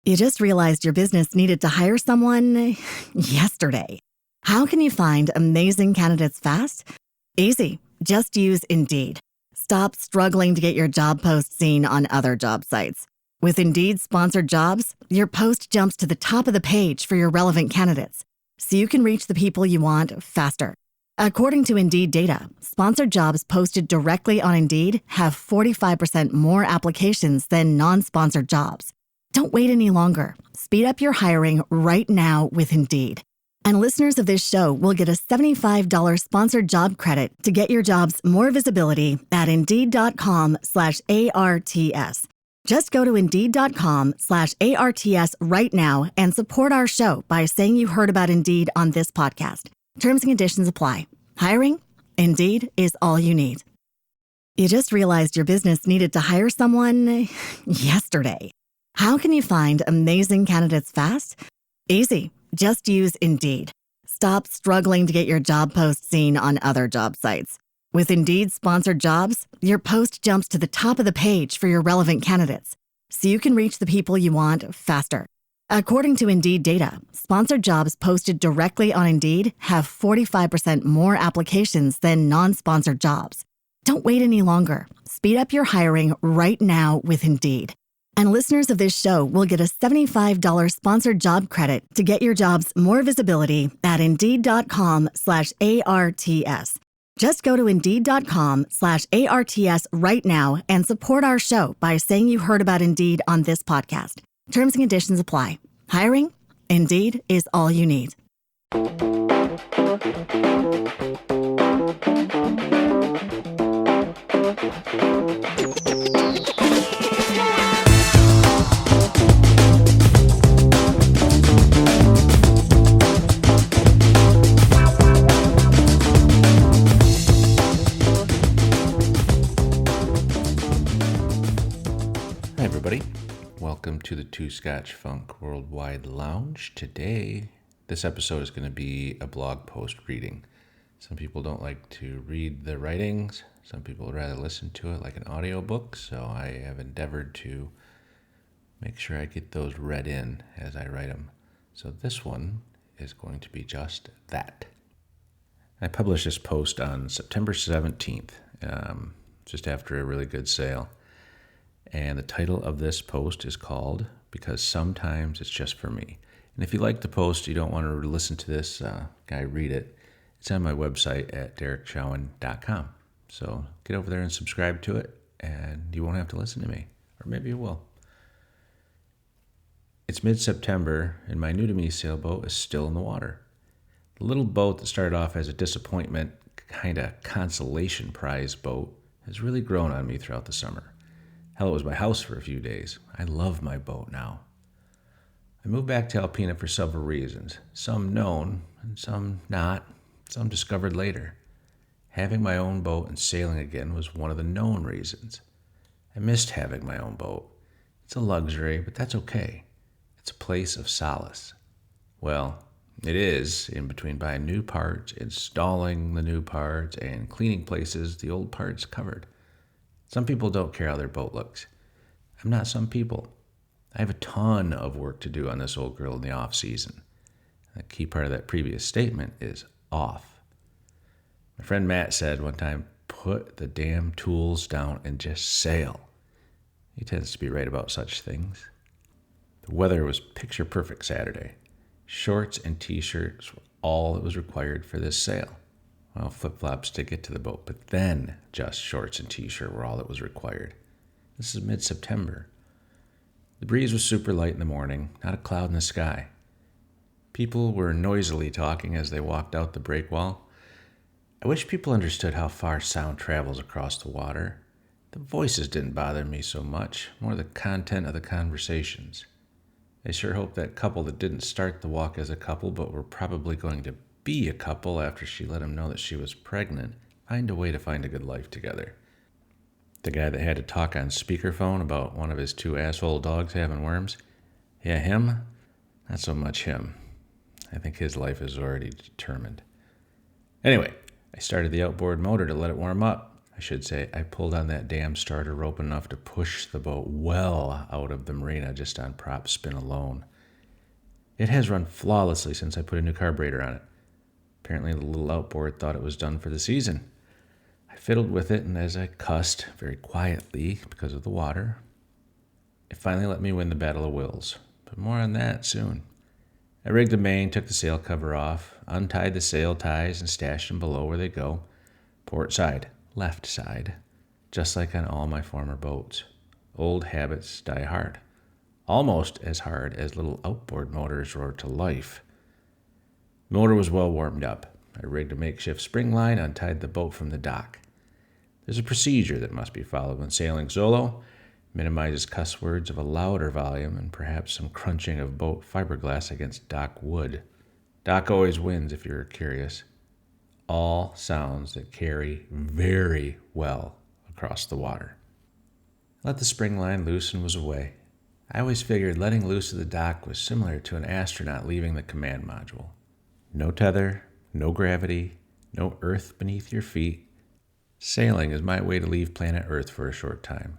You just realized your business needed to hire someone yesterday. How can you find amazing candidates fast? Easy. Just use Indeed. Stop struggling to get your job post seen on other job sites. With Indeed sponsored jobs, your post jumps to the top of the page for your relevant candidates, so you can reach the people you want faster. According to Indeed data, sponsored jobs posted directly on Indeed have 45% more applications than non-sponsored jobs. Don't wait any longer. Speed up your hiring right now with Indeed. And listeners of this show will get a $75 sponsored job credit to get your jobs more visibility at Indeed.com/ARTS. Just go to Indeed.com/ARTS right now and support our show by saying you heard about Indeed on this podcast. Terms and conditions apply. Hiring? Indeed is all you need. You just realized your business needed to hire someone yesterday. How can you find amazing candidates fast? Easy. Just use Indeed. Stop struggling to get your job post seen on other job sites. With Indeed sponsored jobs, your post jumps to the top of the page for your relevant candidates, so you can reach the people you want faster. According to Indeed data, sponsored jobs posted directly on Indeed have 45% more applications than non-sponsored jobs. Don't wait any longer. Speed up your hiring right now with Indeed. And listeners of this show will get a $75 sponsored job credit to get your jobs more visibility at Indeed.com/ARTS. Just go to Indeed.com/ARTS right now and support our show by saying you heard about Indeed on this podcast. Terms and conditions apply. Hiring? Indeed is all you need. Hi everybody, welcome to the Two Scotch Funk Worldwide Lounge. Today, this episode is going to be a blog post reading. Some people don't like to read the writings. Some people would rather listen to it like an audiobook. So I have endeavored to make sure I get those read in as I write them. So this one is going to be just that. I published this post on September 17th, just after a really good sale. And the title of this post is called Because Sometimes It's Just For Me. And if you like the post, you don't want to listen to this guy read it, it's on my website at derekchowan.com. So get over there and subscribe to it, and you won't have to listen to me. Or maybe you will. It's mid-September, and my new-to-me sailboat is still in the water. The little boat that started off as a disappointment, kind of consolation prize boat, has really grown on me throughout the summer. Hell, it was my house for a few days. I love my boat now. I moved back to Alpena for several reasons, some known and some not, some discovered later. Having my own boat and sailing again was one of the known reasons. I missed having my own boat. It's a luxury, but that's okay. It's a place of solace. Well, it is, in between buying new parts, installing the new parts, and cleaning places the old parts covered. Some people don't care how their boat looks. I'm not some people. I have a ton of work to do on this old girl in the off season. The key part of that previous statement is off. My friend Matt said one time, put the damn tools down and just sail. He tends to be right about such things. The weather was picture perfect Saturday. Shorts and t-shirts were all that was required for this sail. Well, flip-flops to get to the boat, but then just shorts and t-shirt were all that was required. This is mid-September. The breeze was super light in the morning, not a cloud in the sky. People were noisily talking as they walked out the breakwall. I wish people understood how far sound travels across the water. The voices didn't bother me so much, more the content of the conversations. I sure hope that couple that didn't start the walk as a couple but were probably going to be a couple after she let him know that she was pregnant, find a way to find a good life together. The guy that had to talk on speakerphone about one of his two asshole dogs having worms, yeah, him? Not so much him. I think his life is already determined. Anyway, I started the outboard motor to let it warm up. I should say, I pulled on that damn starter rope enough to push the boat well out of the marina just on prop spin alone. It has run flawlessly since I put a new carburetor on it. Apparently the little outboard thought it was done for the season. I fiddled with it, and as I cussed very quietly because of the water, it finally let me win the battle of wills. But more on that soon. I rigged the main, took the sail cover off, untied the sail ties, and stashed them below where they go. Port side, left side, just like on all my former boats. Old habits die hard. Almost as hard as little outboard motors roar to life. The motor was well warmed up. I rigged a makeshift spring line, untied the boat from the dock. There's a procedure that must be followed when sailing solo. Minimizes cuss words of a louder volume and perhaps some crunching of boat fiberglass against dock wood. Dock always wins if you're curious. All sounds that carry very well across the water. Let the spring line loose and was away. I always figured letting loose of the dock was similar to an astronaut leaving the command module. No tether, no gravity, no earth beneath your feet. Sailing is my way to leave planet Earth for a short time.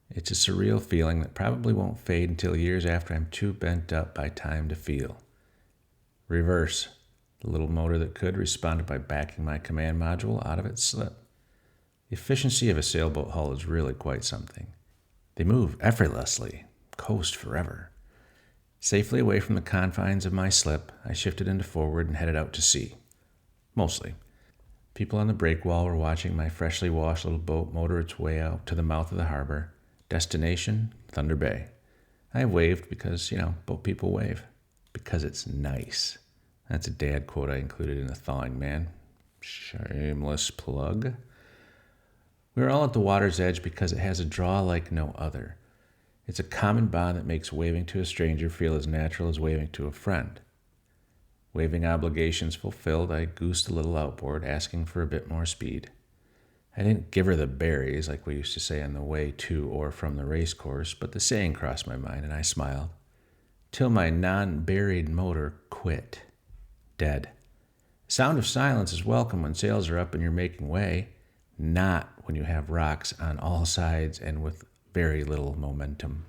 It's a surreal feeling that probably won't fade until years after I'm too bent up by time to feel. Reverse. The little motor that could responded by backing my command module out of its slip. The efficiency of a sailboat hull is really quite something. They move effortlessly, coast forever. Safely away from the confines of my slip, I shifted into forward and headed out to sea. Mostly. People on the breakwall were watching my freshly washed little boat motor its way out to the mouth of the harbor. Destination, Thunder Bay. I waved because, boat people wave. Because it's nice. That's a dad quote I included in the Thawing Man. Shameless plug. We were all at the water's edge because it has a draw like no other. It's a common bond that makes waving to a stranger feel as natural as waving to a friend. Waving obligations fulfilled, I goosed a little outboard, asking for a bit more speed. I didn't give her the berries, like we used to say on the way to or from the race course, but the saying crossed my mind, and I smiled. Till my non-buried motor quit. Dead. The sound of silence is welcome when sails are up and you're making way, not when you have rocks on all sides and with very little momentum.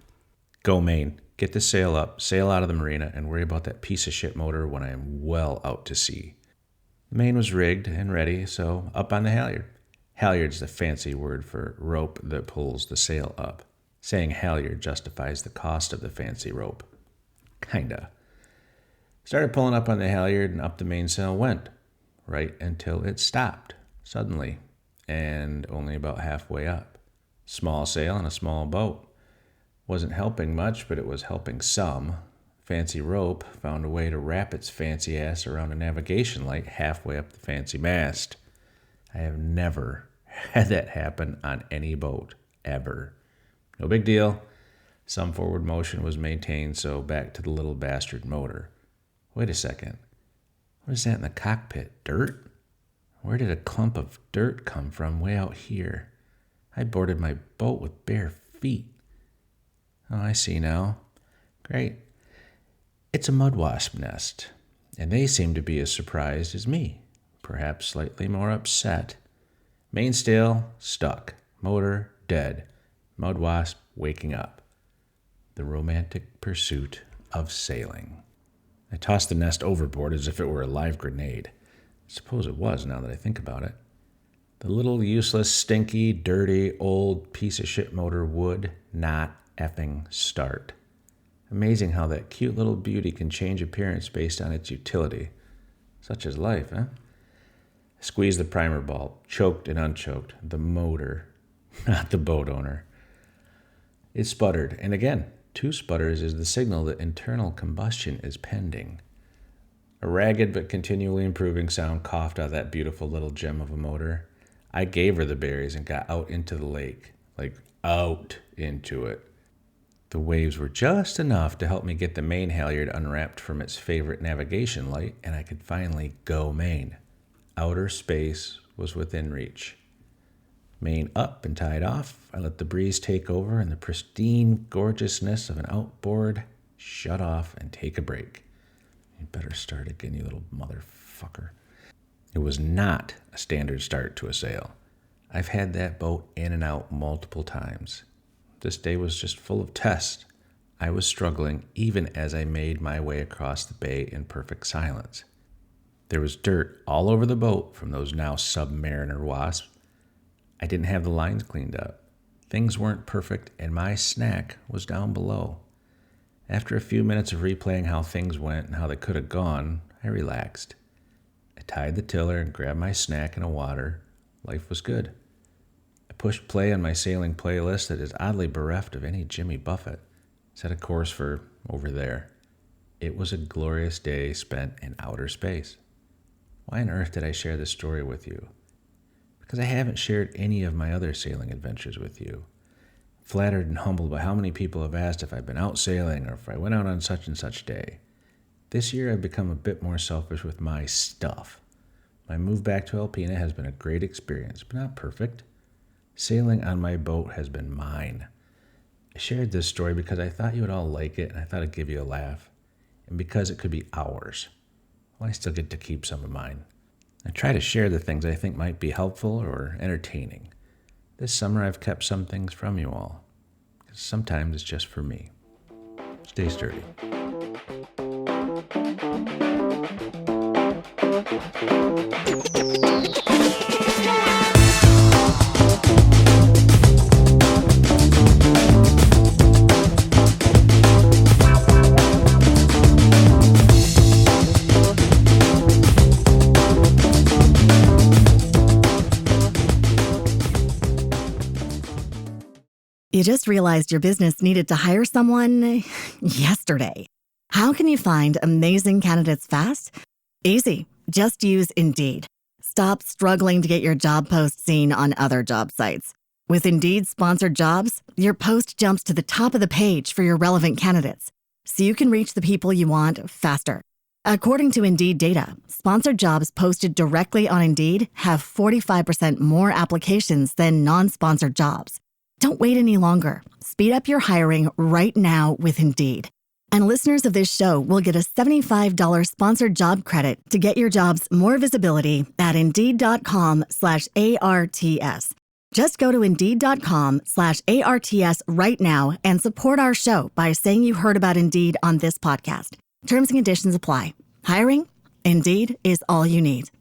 Go main. Get the sail up, sail out of the marina, and worry about that piece of shit motor when I am well out to sea. The main was rigged and ready, so up on the halyard. Halyard's the fancy word for rope that pulls the sail up. Saying halyard justifies the cost of the fancy rope. Kinda. Started pulling up on the halyard and up the mainsail went, right until it stopped, suddenly, and only about halfway up. Small sail on a small boat. Wasn't helping much, but it was helping some. Fancy rope found a way to wrap its fancy ass around a navigation light halfway up the fancy mast. I have never had that happen on any boat, ever. No big deal. Some forward motion was maintained, so back to the little bastard motor. Wait a second. What is that in the cockpit? Dirt? Where did a clump of dirt come from way out here? I boarded my boat with bare feet. Oh, I see now. Great. It's a mud wasp nest, and they seem to be as surprised as me, perhaps slightly more upset. Mainsail stuck, motor dead, mud wasp waking up. The romantic pursuit of sailing. I tossed the nest overboard as if it were a live grenade. I suppose it was, now that I think about it. The little useless, stinky, dirty, old piece of shit motor would not effing start. Amazing how that cute little beauty can change appearance based on its utility. Such is life, huh? I squeezed the primer bulb, choked and unchoked. The motor, not the boat owner. It sputtered, and again, 2 sputters is the signal that internal combustion is pending. A ragged but continually improving sound coughed out of that beautiful little gem of a motor. I gave her the berries and got out into the lake, like out into it. The waves were just enough to help me get the main halyard unwrapped from its favorite navigation light, and I could finally go main. Outer space was within reach. Main up and tied off, I let the breeze take over and the pristine gorgeousness of an outboard shut off and take a break. You better start again, you little motherfucker. It was not a standard start to a sail. I've had that boat in and out multiple times. This day was just full of tests. I was struggling even as I made my way across the bay in perfect silence. There was dirt all over the boat from those now Submariner WASPs. I didn't have the lines cleaned up. Things weren't perfect, and my snack was down below. After a few minutes of replaying how things went and how they could have gone, I relaxed. I tied the tiller and grabbed my snack and a water. Life was good. I pushed play on my sailing playlist that is oddly bereft of any Jimmy Buffett. Set a course for over there. It was a glorious day spent in outer space. Why on earth did I share this story with you? Because I haven't shared any of my other sailing adventures with you. Flattered and humbled by how many people have asked if I've been out sailing or if I went out on such and such day. This year I've become a bit more selfish with my stuff. My move back to Alpena has been a great experience, but not perfect. Sailing on my boat has been mine. I shared this story because I thought you would all like it and I thought I'd give you a laugh. And because it could be ours. Well, I still get to keep some of mine. I try to share the things I think might be helpful or entertaining. This summer I've kept some things from you all. Because sometimes it's just for me. Stay sturdy. You just realized your business needed to hire someone yesterday. How can you find amazing candidates fast? Easy. Just use Indeed. Stop struggling to get your job post seen on other job sites. With Indeed sponsored jobs, your post jumps to the top of the page for your relevant candidates, so you can reach the people you want faster. According to Indeed data, sponsored jobs posted directly on Indeed have 45% more applications than non-sponsored jobs. Don't wait any longer. Speed up your hiring right now with Indeed. And listeners of this show will get a $75 sponsored job credit to get your jobs more visibility at Indeed.com/ARTS. Just go to Indeed.com/ARTS right now and support our show by saying you heard about Indeed on this podcast. Terms and conditions apply. Hiring? Indeed is all you need.